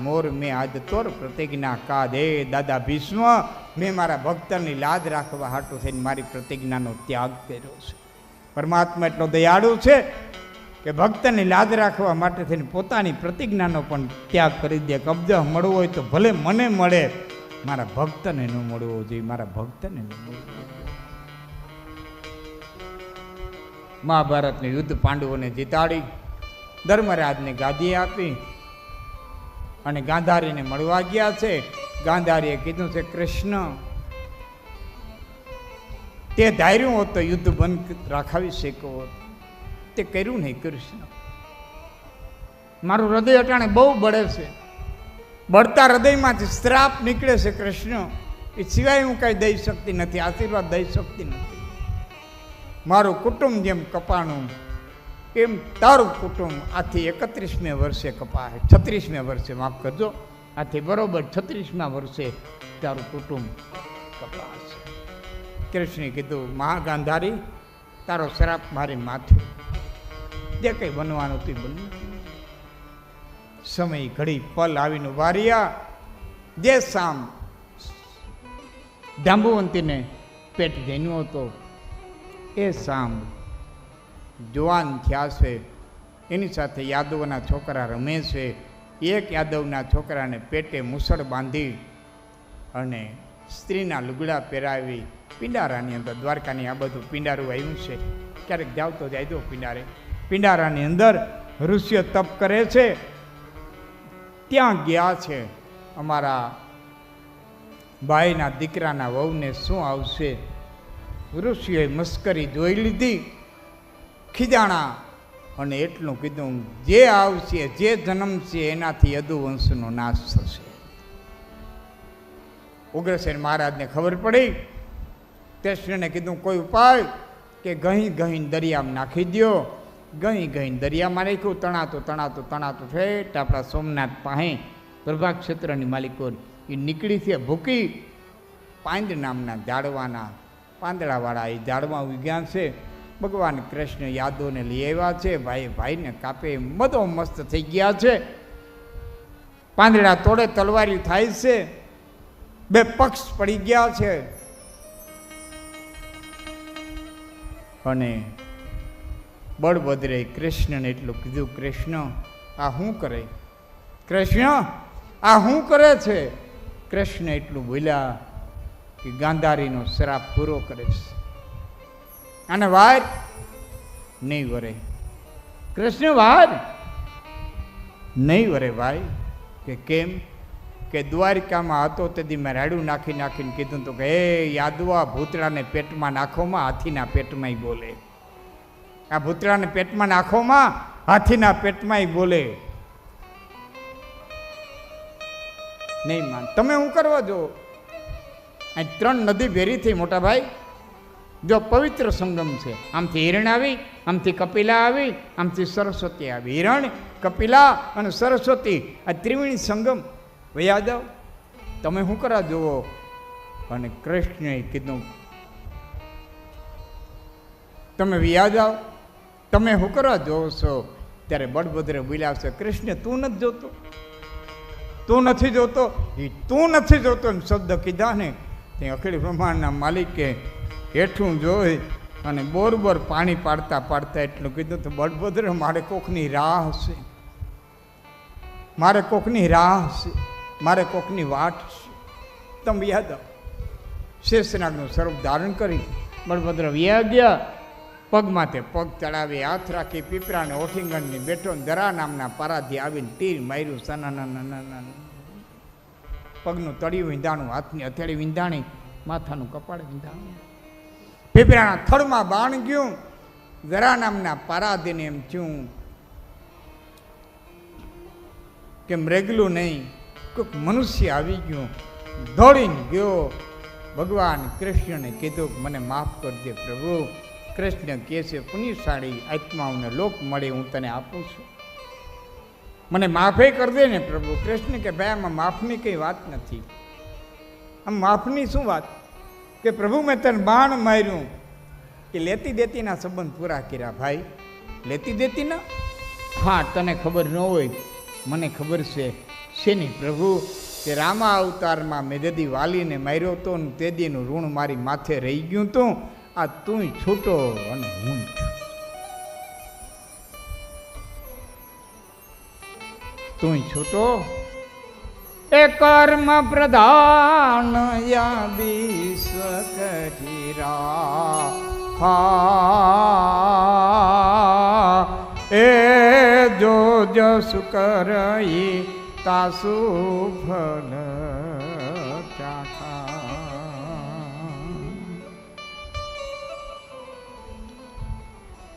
મોર મેં આજ તોર પ્રતિજ્ઞા કા દે. દાદા ભીષ્મ, મેં મારા ભક્તની લાજ રાખવા હાટું થઈને મારી પ્રતિજ્ઞાનો ત્યાગ કર્યો છે. પરમાત્મા એટલો દયાળુ છે કે ભક્તની લાજ રાખવા માટે થઈને પોતાની પ્રતિજ્ઞાનો પણ ત્યાગ કરી દે. કબજો મળવો હોય તો ભલે મને મળે, મારા ભક્તને ન મળવો જોઈએ, મારા ભક્તને ન મળવો જોઈએ. મહાભારતનું યુદ્ધ પાંડવોને જીતાડી ધર્મરાજને ગાદી આપી અને ગાંધારીને મળવા ગયા છે. ગાંધારીએ કીધું છે, કૃષ્ણ, તે ધાર્યું હોત તો યુદ્ધ બંધ રાખાવી શકો હોત, તે કર્યું નહીં. કૃષ્ણ, મારું હૃદય અટાણે બહુ બળે છે, બળતા હૃદયમાંથી શ્રાપ નીકળે છે. કૃષ્ણ, એ સિવાય હું કાંઈ દઈ શકતી નથી, આશીર્વાદ દઈ શકતી નથી. મારું કુટુંબ જેમ કપાણું એમ તારું કુટુંબ આથી 31મે વર્ષે કપાય. 36મે વર્ષે, માફ કરજો, આથી બરોબર 36મા વર્ષે તારું કુટુંબ કપાશે. કૃષ્ણે કીધું, મહાગાંધારી, તારો શ્રાપ મારી માથે, જે કંઈ બનવાનું તે બન્યું. સમય ઘડી પલ આવીને વાર્યા. જે શામ જાંબુવંતીને પેટ જન્યો હતો, એ શામ જુવાન થયા છે. એની સાથે યાદવના છોકરા રમે છે. એક યાદવના છોકરાને પેટે મુસળ બાંધી અને સ્ત્રીના લુગડા પહેરાવી પિંડારાની અંદર, દ્વારકાની આ બધું પિંડારું આવ્યું છે, ક્યારેક જાવ તો જાય દો પિંડારે. પિંડારાની અંદર ઋષિઓ તપ કરે છે. ત્યાં ગયા છે. અમારા ભાઈના દીકરાના વહુને શું આવશે? ઋષિઓએ મસ્કરી જોઈ લીધી, ખીજાણા અને એટલું કીધું, જે આવશે, જે જન્મશે એનાથી યદુવંશનો નાશ થશે. ઉગ્રસેન મહારાજને ખબર પડી. કૃષ્ણને કીધું, કોઈ ઉપાય? કે ગહી ગહીને દરિયામાં નાખી દો. ગહી ગહીને દરિયામાં નાખ્યું. તણાતું તણાતું તણાતું ઠેઠ આપણા સોમનાથ પાસે પ્રભા ક્ષેત્રની માલિકો એ નીકળી છે. ભૂકી પાંદ નામના ઝાડવાના પાંદડાવાળા એ ઝાડમાં ઉગ્યા છે. ભગવાન કૃષ્ણ યાદવને લઈ આવ્યા છે. ભાઈ ભાઈને કાપે મદો મસ્ત થઈ ગયા છે. પાંદડા તોડે તલવારી થાય છે. બે પક્ષ પડી ગયા છે. અને બળભદ્રે કૃષ્ણને એટલું કીધું, કૃષ્ણ આ શું કરે? કૃષ્ણ આ શું કરે છે? કૃષ્ણ એટલું બોલ્યા કે ગાંધારીનો શ્રાપ પૂરો કરે છે, અને વાર નહીં વરે. કૃષ્ણ વાર નહીં વરે ભાઈ. કે કેમ? કે દ્વારિકામાં હતો તેથી મેં રાડું નાખી નાખીને કીધું તો કે હે યાદવા, ભૂતળાને પેટમાં નાખોમાં, હાથીના પેટમાં બોલે. આ ભૂતળાને પેટમાં નાખોમાં, હાથીના પેટમાં બોલે. નહીં માન. તમે શું કરવા જો? આ 3 નદી ભેરી થઈ મોટા ભાઈ. જો પવિત્ર સંગમ છે. આમથી હિરણ આવી, આમથી કપિલા આવી, આમથી સરસ્વતી આવી. હિરણ, કપિલા અને સરસ્વતી, આ ત્રિવેણી સંગમ. વયા જાઓ, તમે શું કરવા જુઓ? અને કૃષ્ણએ કીધું, તમે વયા જાઓ, તમે શું કરવા જોવો છો? ત્યારે બળભદ્ર બોલ્યા છે, કૃષ્ણ તું નથી જોતો? તું નથી જોતો? એ તું નથી જોતો એમ શબ્દ કીધા ને તે અખિલ બ્રહ્માંડના માલિકે હેઠું જોઈ અને બોરબોર પાણી પાડતા પાડતા એટલું કીધું, તો બળભદ્ર મારે કોકની રાહ છે, મારે કોકની રાહ છે, મારે કોકની વાટ છે. તમે યાદ આવો. શેષનાગનું સ્વરૂપ ધારણ કરી બળભદ્ર વ્યા ગયા. પગમાં તે પગ ચડાવી, હાથ રાખી પીપરાને ઓઠીંગણની બેઠો. દરા નામના પારાથી આવીને તીર માર્યું. સના પગનું તળિયું વિંધાણું, હાથની હથેળી વિંધાણી, માથાનું કપાળ વિંધાણું. પીપરાના થડમાં બાણ ગયું. દરા નામના પારાધીને એમ થયું કે મરેગલું નહીં, કોઈક મનુષ્ય આવી ગયું, દોડીને ગયો. ભગવાન કૃષ્ણને કીધું, મને માફ કરજે પ્રભુ. કૃષ્ણ કહે છે, પુણ્યશાળી આત્માઓને લોક મળે હું તને આપું છું, મને માફે કરી દે ને પ્રભુ. કૃષ્ણ કે ભાઈ આમાં માફની કંઈ વાત નથી. આમ માફની શું વાત? કે પ્રભુ મેં તને બાણ માર્યું કે લેતી દેતીના સંબંધ પૂરા કર્યા. ભાઈ લેતી દેતીના? હા, તને ખબર ન હોય, મને ખબર છે. શેની પ્રભુ કે રામા અવતારમાં મેં દદી વાલીને માર્યો તો ને તેદીનું ઋણ મારી માથે રહી ગયું તું, આ તું છૂટો અને હું તું છૂટો. એ કર્મ પ્રધાન યા વિશ્વ કહીરા એ જો જસુ કરઈ તાસુ ફલ ચાખા.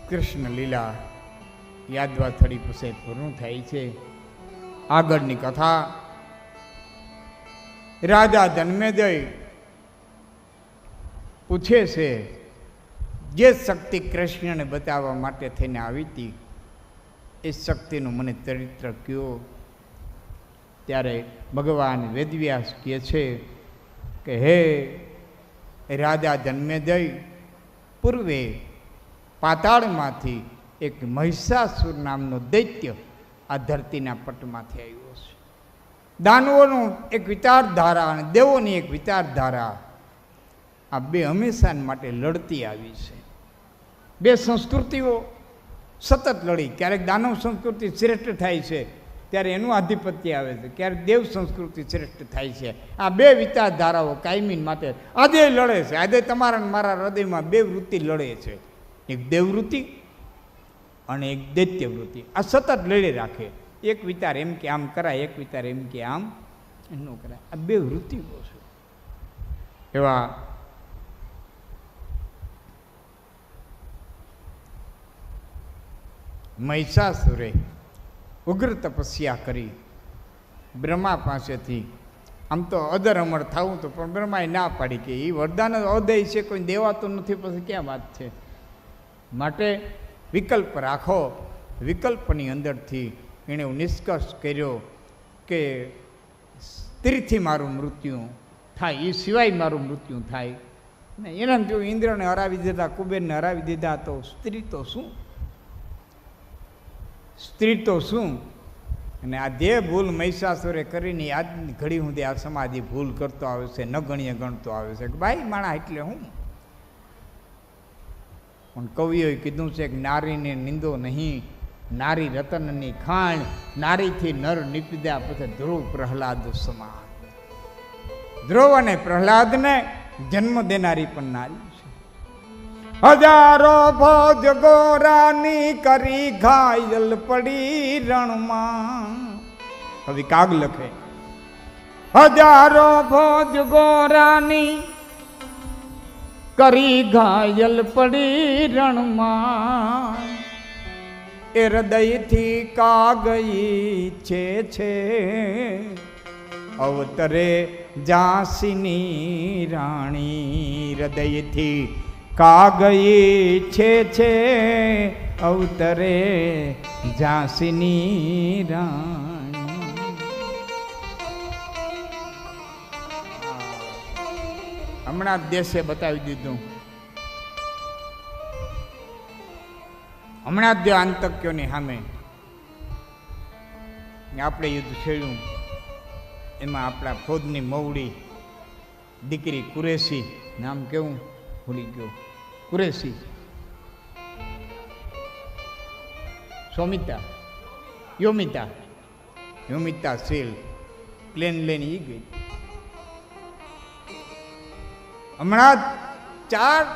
કૃષ્ણ લીલા યાદવા થડી પૂછે પૂરું થાય છે. આગળની કથા રાજા જન્મેજય પૂછે છે, જે શક્તિ કૃષ્ણને બતાવવા માટે થઈને આવી હતી એ શક્તિનું મને ચરિત્ર કયો. ત્યારે ભગવાન વેદવ્યાસ કહે છે કે હે રાજા જન્મેજય, પૂર્વે પાતાળમાંથી એક મહિષાસુર નામનો દૈત્ય આ ધરતીના પટમાંથી આવ્યો છે. દાનવોનું એક વિચારધારા અને દેવોની એક વિચારધારા, આ બે હંમેશા માટે લડતી આવી છે. બે સંસ્કૃતિઓ સતત લડી. ક્યારેક દાનવ સંસ્કૃતિ શ્રેષ્ઠ થાય છે ત્યારે એનું આધિપત્ય આવે છે, ક્યારેક દેવ સંસ્કૃતિ શ્રેષ્ઠ થાય છે. આ બે વિચારધારાઓ કાયમી માટે આજે લડે છે. આજે તમારા મારા હૃદયમાં બે વૃત્તિ લડે છે, એક દેવવૃત્તિ અને એક દૈત્ય વૃત્તિ. આ સતત લડી રાખે. એક વિચાર એમ કે આમ કરાય, એક વિચાર એમ કે આમ ન કરાય. આ બે વૃત્તિઓ છે. એવા મહિષાસુરે ઉગ્ર તપસ્યા કરી બ્રહ્મા પાસેથી. આમ તો અદર અમર થવું તો, પણ બ્રહ્માએ ના પાડી કે એ વરદાન અદય છે, કોઈ દેવાતું નથી, પછી ક્યાં વાત છે. માટે વિકલ્પ રાખો. વિકલ્પની અંદરથી એણે નિષ્કર્ષ કર્યો કે સ્ત્રીથી મારું મૃત્યુ થાય, એ સિવાય મારું મૃત્યુ થાય ને. એના જો ઇન્દ્રને હરાવી દીધા, કુબેરને હરાવી દીધા, તો સ્ત્રી તો શું, સ્ત્રી તો શું. અને આ જે ભૂલ મહિષાસુરે કરીને આજની ઘડી સુધી આ સમાધિ ભૂલ કરતો આવે છે, ન ગણીએ ગણતો આવે છે કે ભાઈ માણા એટલે હું. પણ કવિઓએ કીધું છે કે નારીને નિંદો નહીં, નારી રતનની ખાણ, નારીથી નર નિપદ્યા પછી ધ્રુવ પ્રહલાદ સમાન. ધ્રુવ અને પ્રહલાદને જન્મ દેનારી પણ નારી છે. હજારો ભોજ ગોરાની કરી ઘાયલ પડી રણમાં. કવિ કાગ લખે, હજારો ભોજ ગોરાની કરી ઘાયલ પડી રણમાં. એ હૃદયથી કાગઈ છે અવતરે ઝાંસીની રાણી. હૃદયથી કાગઈ છે અવતરે ઝાંસીની રાણી. હમણાં જ દેશે બતાવી દીધું. હમણાં જ આતંકીઓની સામે આપણે યુદ્ધ છેડ્યું, એમાં આપણા ફૌજની મવડી દીકરી કુરેશી, નામ કેવું ભૂલી ગયો, કુરેશી, યોમિતા શીલ પ્લેન લઈને ઈ ગઈ. હમણાં 4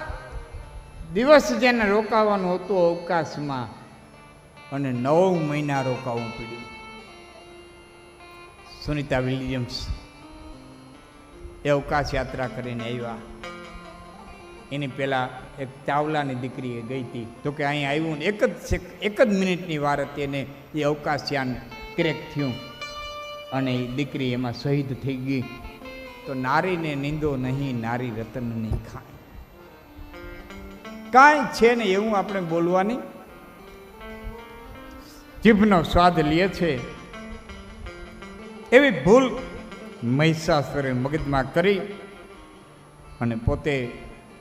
દિવસ જેને રોકાવાનું હતું અવકાશમાં, અને 9 મહિના રોકાવું પડ્યું. સુનિતા વિલિયમ્સ એ અવકાશ યાત્રા કરીને આવ્યા. એની પહેલાં એક ચાવલાની દીકરી ગઈ હતી, તો કે અહીં આવ્યું ને એક જ મિનિટની વાર હતી એને એ અવકાશયાન ક્રેક થયું અને એ દીકરી એમાં શહીદ થઈ ગઈ. તો નારીને નિંદો નહીં, નારી રતનની ખાણ. કાંઈ છે ને એવું આપણે બોલવાની જીભનો સ્વાદ લે છે, એવી ભૂલ મહિષાસુરે મગજમાં કરી અને પોતે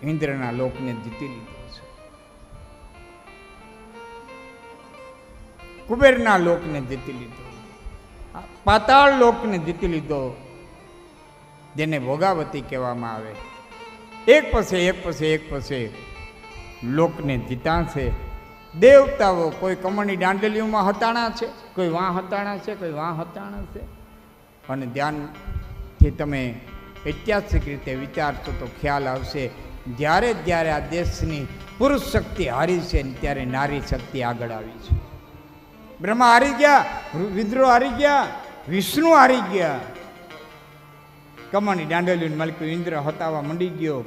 ઇન્દ્રના લોકને જીતી લીધો છે, કુબેરના લોકને જીતી લીધો. પાતાળ લોકને જીતી લીધો, જેને ભોગાવતી કહેવામાં આવે. એક પછી એક પછી એક પછી લોકને જીતા છે. દેવતાઓ કોઈ કમળની દાંડલીઓમાં હતાણા છે, કોઈ વાં હતાણા છે, કોઈ વાં હતાણા છે. અને ધ્યાનથી તમે ઐતિહાસિક રીતે વિચારશો તો ખ્યાલ આવશે, જ્યારે જ્યારે આ દેશની પુરુષ શક્તિ હારી છે ત્યારે નારી શક્તિ આગળ આવી છે. બ્રહ્મા હારી ગયા, વિદ્રોહ હારી ગયા, વિષ્ણુ હારી ગયા, કમળની દાંડલીઓની માલિક ઇન્દ્ર હતાવા મંડી ગયો.